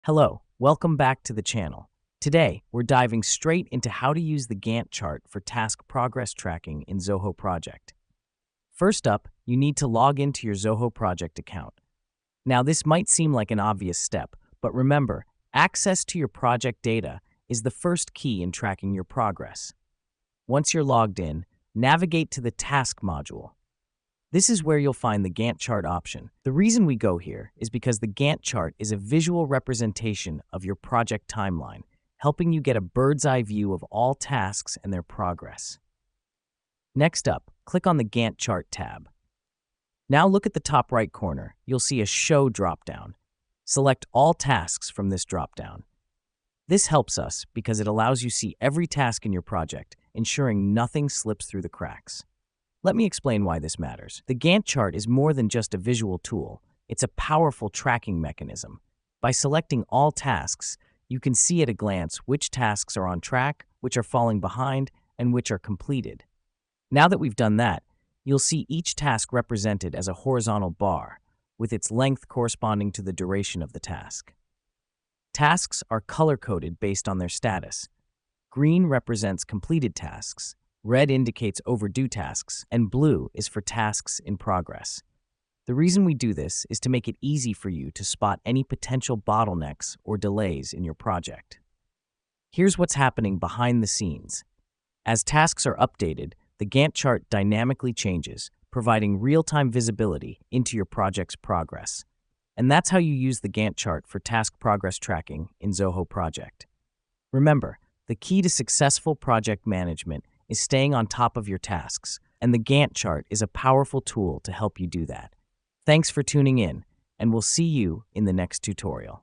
Hello, welcome back to the channel. Today, we're diving straight into how to use the Gantt chart for task progress tracking in Zoho Project. First up, you need to log into your Zoho Project account. Now, this might seem like an obvious step, but remember, access to your project data is the first key in tracking your progress. Once you're logged in, navigate to the Task module. This is where you'll find the Gantt chart option. The reason we go here is because the Gantt chart is a visual representation of your project timeline, helping you get a bird's eye view of all tasks and their progress. Next up, click on the Gantt chart tab. Now look at the top right corner. You'll see a Show dropdown. Select all tasks from this dropdown. This helps us because it allows you to see every task in your project, ensuring nothing slips through the cracks. Let me explain why this matters. The Gantt chart is more than just a visual tool. It's a powerful tracking mechanism. By selecting all tasks, you can see at a glance which tasks are on track, which are falling behind, and which are completed. Now that we've done that, you'll see each task represented as a horizontal bar, with its length corresponding to the duration of the task. Tasks are color-coded based on their status. Green represents completed tasks, red indicates overdue tasks, and blue is for tasks in progress. The reason we do this is to make it easy for you to spot any potential bottlenecks or delays in your project. Here's what's happening behind the scenes. As tasks are updated, the Gantt chart dynamically changes, providing real-time visibility into your project's progress. And that's how you use the Gantt chart for task progress tracking in Zoho Project. Remember, the key to successful project management is staying on top of your tasks, and the Gantt chart is a powerful tool to help you do that. Thanks for tuning in, and we'll see you in the next tutorial.